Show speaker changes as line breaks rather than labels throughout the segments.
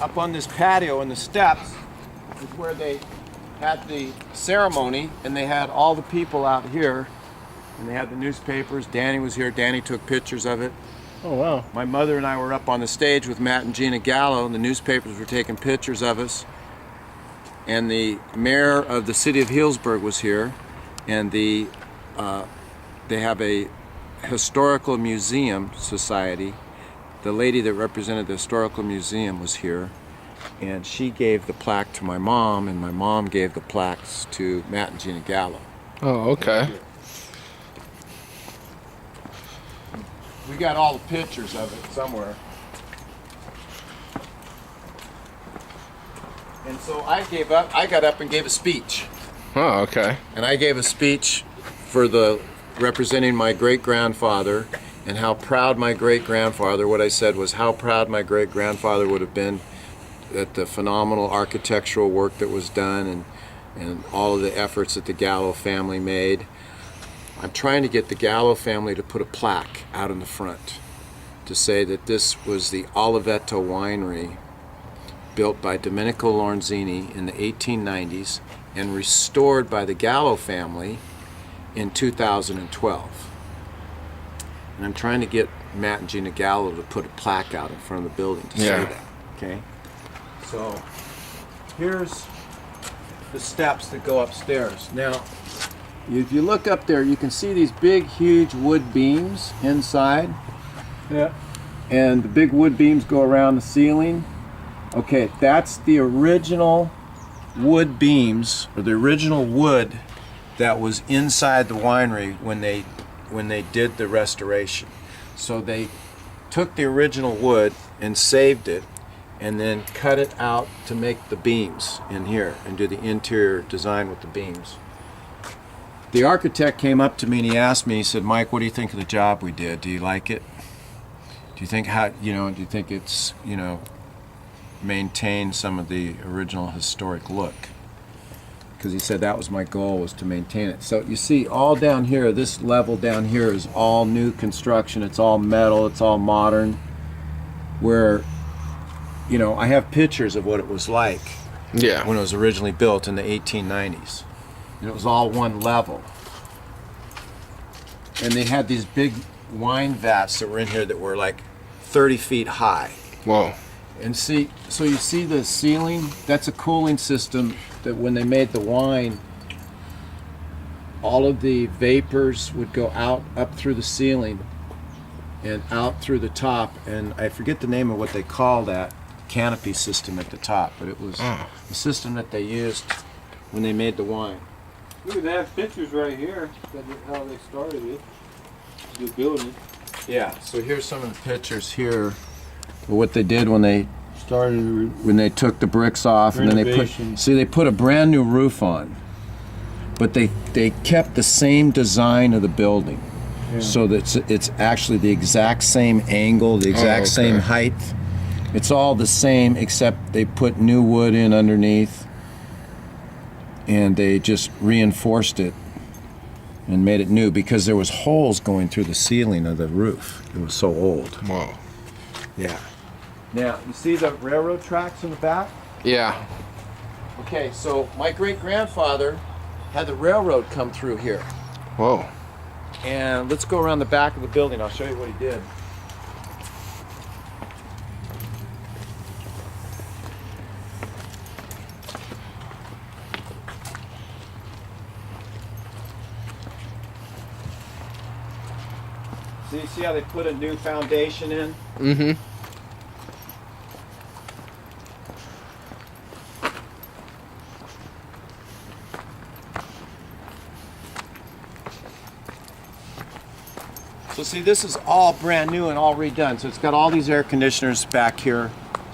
up on this patio in the steps is where they had the ceremony, and they had all the people out here, and they had the newspapers. Danny was here. Danny took pictures of it.
Oh, wow.
My mother and I were up on the stage with Matt and Gina Gallo, and the newspapers were taking pictures of us. And the mayor of the city of Healdsburg was here, and they have a historical museum society. The lady that represented the historical museum was here, and she gave the plaque to my mom, and my mom gave the plaques to Matt and Gina Gallo.
Oh, okay.
We got all the pictures of it somewhere. And so I got up and gave a speech.
Oh, okay.
And I gave a speech for representing my great-grandfather, and how proud my great-grandfather, what I said was how proud my great-grandfather would have been at the phenomenal architectural work that was done, and all of the efforts that the Gallo family made. I'm trying to get the Gallo family to put a plaque out in the front to say that this was the Oliveto winery built by Domenico Lorenzini in the 1890s and restored by the Gallo family in 2012. And I'm trying to get Matt and Gina Gallo to put a plaque out in front of the building to say that. Okay? So here's the steps that go upstairs. Now, if you look up there, you can see these big, huge wood beams inside.
Yeah.
And the big wood beams go around the ceiling. Okay, that's the original wood beams, or the original wood that was inside the winery when they did the restoration. So they took the original wood and saved it, and then cut it out to make the beams in here and do the interior design with the beams. The architect came up to me and he asked me, he said, "Mike, what do you think of the job we did? Do you like it? Do you think do you think it's, maintain some of the original historic look?" Because he said that was my goal, was to maintain it. So you see all down here, this level down here is all new construction. It's all metal, it's all modern. Where, I have pictures of what it was like when it was originally built in the 1890s. And it was all one level. And they had these big wine vats that were in here that were like 30 feet high.
Whoa.
And so you see the ceiling? That's a cooling system that when they made the wine, all of the vapors would go out up through the ceiling and out through the top. And I forget the name of what they call that canopy system at the top, but it was the system that they used when they made the wine.
Look, they have pictures right here of how they started it, the building.
Yeah, so here's some of the pictures here of what they did when they took the bricks off, and then they put a brand new roof on, but they kept the same design of the building, so that it's actually the exact same angle, the exact same height. It's all the same, except they put new wood in underneath, and they just reinforced it and made it new because there was holes going through the ceiling of the roof. It was so old.
Whoa.
Yeah. Now, you see the railroad tracks in the back?
Yeah.
Okay, so my great-grandfather had the railroad come through here.
Whoa.
And let's go around the back of the building. I'll show you what he did. See how they put a new foundation in?
Mm-hmm.
So see, this is all brand new and all redone. So it's got all these air conditioners back here.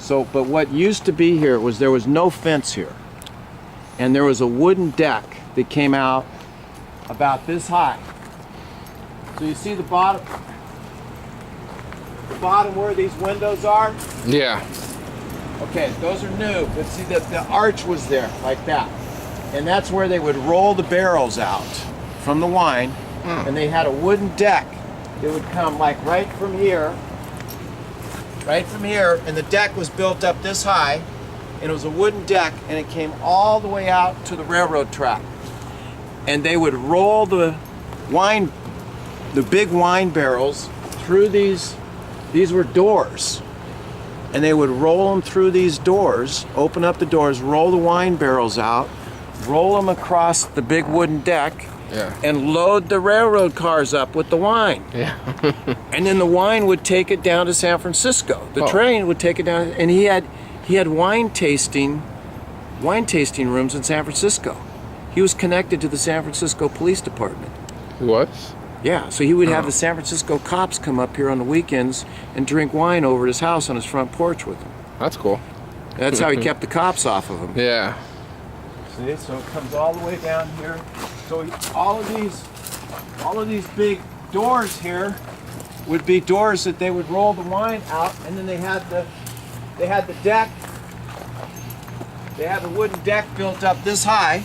But what used to be here was there was no fence here. And there was a wooden deck that came out about this high. So you see the bottom where these windows are?
Yeah.
Okay, those are new, but see that the arch was there, like that. And that's where they would roll the barrels out from the wine, and they had a wooden deck that would come like right from here right from here, and the deck was built up this high, and it was a wooden deck, and it came all the way out to the railroad track. And they would roll the big wine barrels through these were doors. And they would roll them through these doors, open up the doors, roll the wine barrels out, roll them across the big wooden deck,
Yeah.
and load the railroad cars up with the wine.
Yeah.
And then the wine would take it down to San Francisco. The
Oh.
train would take it down, and he had wine tasting rooms in San Francisco. He was connected to the San Francisco Police Department.
What?
Yeah, so he would have
Oh.
the San Francisco cops come up here on the weekends and drink wine over at his house on his front porch with him.
That's cool.
That's how he kept the cops off of him.
Yeah.
See, so it comes all the way down here. So all of these big doors here would be doors that they would roll the wine out, and then they had the deck. They had the wooden deck built up this high,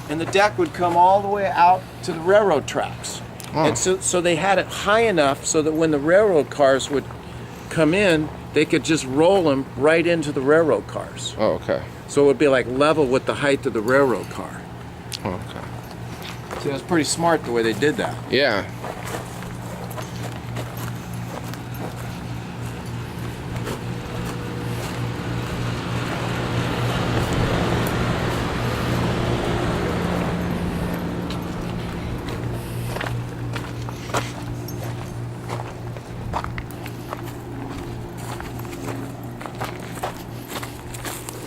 and the deck would come all the way out to the railroad tracks.
Oh.
And so they had it high enough so that when the railroad cars would come in, they could just roll them right into the railroad cars.
Oh, okay.
So it would be like level with the height of the railroad car.
Oh, okay.
See, that's pretty smart the way they did that.
Yeah.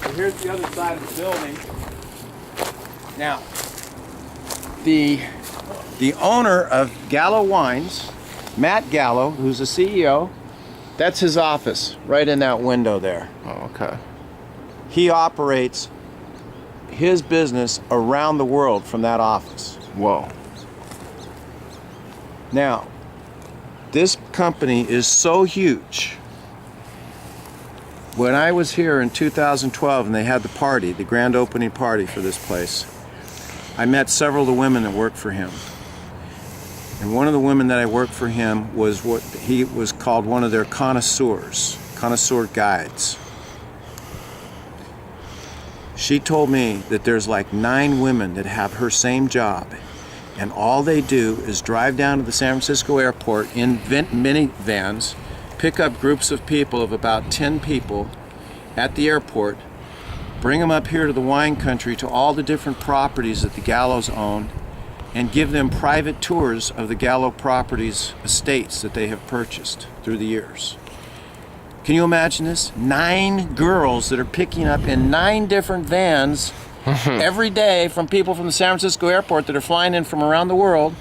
So here's the other side of the building. Now, the owner of Gallo Wines, Matt Gallo, who's the CEO, that's his office right in that window there.
Oh, okay.
He operates his business around the world from that office.
Whoa.
Now, this company is so huge. When I was here in 2012 and they had the party, the grand opening party for this place, I met several of the women that worked for him. And one of the women that I worked for him was what he was called one of their connoisseurs, connoisseur guides. She told me that there's like 9 women that have her same job, and all they do is drive down to the San Francisco airport in minivans, pick up groups of people of about 10 people at the airport, bring them up here to the wine country to all the different properties that the Gallos own, and give them private tours of the Gallo properties estates that they have purchased through the years. Can you imagine this? 9 girls that are picking up in 9 different vans every day from people from the San Francisco airport that are flying in from around the world,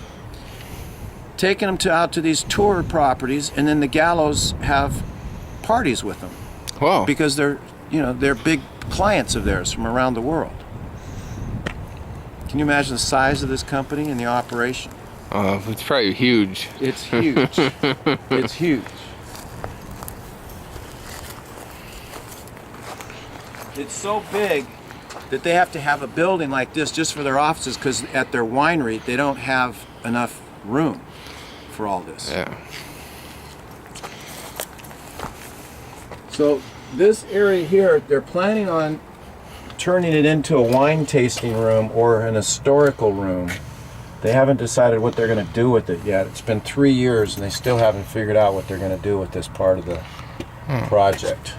taking them out to these tour properties, and then the Gallos have parties with them
Whoa.
because they're big clients of theirs from around the world. Can you imagine the size of this company and the operation?
It's probably huge.
It's huge. It's huge. It's so big that they have to have a building like this just for their offices, because at their winery they don't have enough room for all this.
Yeah.
So this area here, they're planning on turning it into a wine tasting room or an historical room. They haven't decided what they're going to do with it yet. It's been 3 years and they still haven't figured out what they're going to do with this part of the project.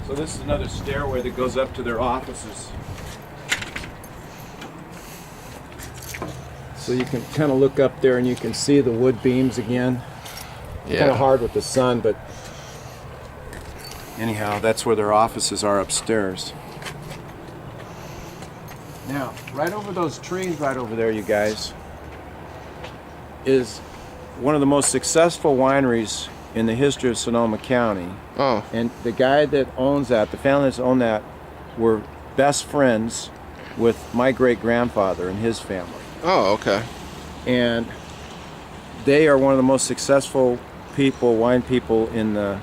So this is another stairway that goes up to their offices. So you can kind of look up there and you can see the wood beams again.
Yeah.
Kind of hard with the sun, but anyhow, that's where their offices are upstairs. Now, right over those trees right over there, you guys, is one of the most successful wineries in the history of Sonoma County.
Oh.
And the guy that owns that, the family that's owned that, were best friends with my great-grandfather and his family.
Oh, okay.
And they are one of the most successful people, wine people in the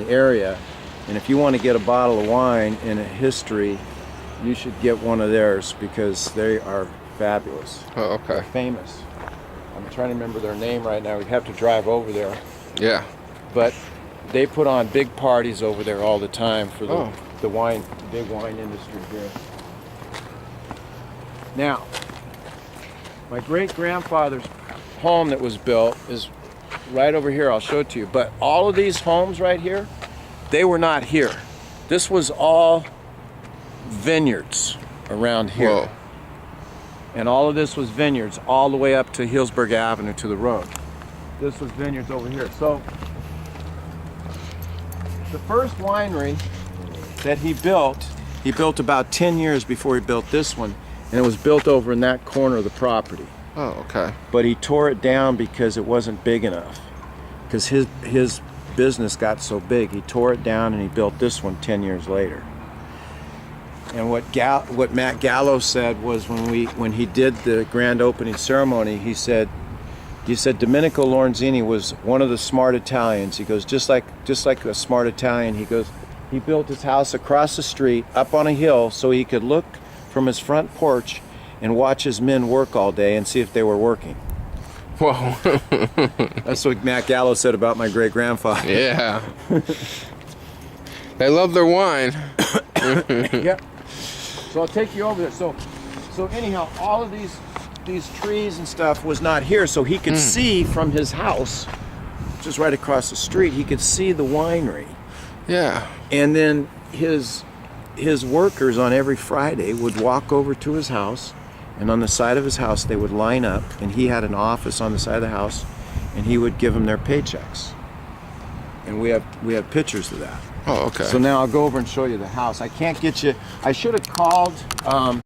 area. And if you want to get a bottle of wine in a history You should get one of theirs because they are fabulous.
Oh, okay.
Famous. I'm trying to remember their name right now. We'd have to drive over there.
Yeah.
But they put on big parties over there all the time for
Oh.
the big wine industry here. Now, my great-grandfather's home that was built is right over here. I'll show it to you. But all of these homes right here, they were not here. This was all vineyards around here.
Whoa.
And all of this was vineyards all the way up to Hillsburg Avenue to the road. This was vineyards over here. So the first winery that he built about 10 years before he built this one, and it was built over in that corner of the property.
Oh, okay.
But he tore it down because it wasn't big enough. Because his business got so big, he tore it down and he built this one 10 years later. And what Matt Gallo said was when he did the grand opening ceremony, he said Domenico Lorenzini was one of the smart Italians. He goes, just like a smart Italian, he goes, he built his house across the street up on a hill so he could look from his front porch and watch his men work all day and see if they were working.
Whoa.
That's what Matt Gallo said about my great-grandfather.
Yeah. They love their wine.
Yep. So I'll take you over there. So anyhow, all of these trees and stuff was not here, so he could see from his house, just right across the street, he could see the winery.
Yeah.
And then his workers on every Friday would walk over to his house, and on the side of his house they would line up, and he had an office on the side of the house, and he would give them their paychecks. And we have pictures of that.
Oh, okay.
So now I'll go over and show you the house. I can't get you. I should have called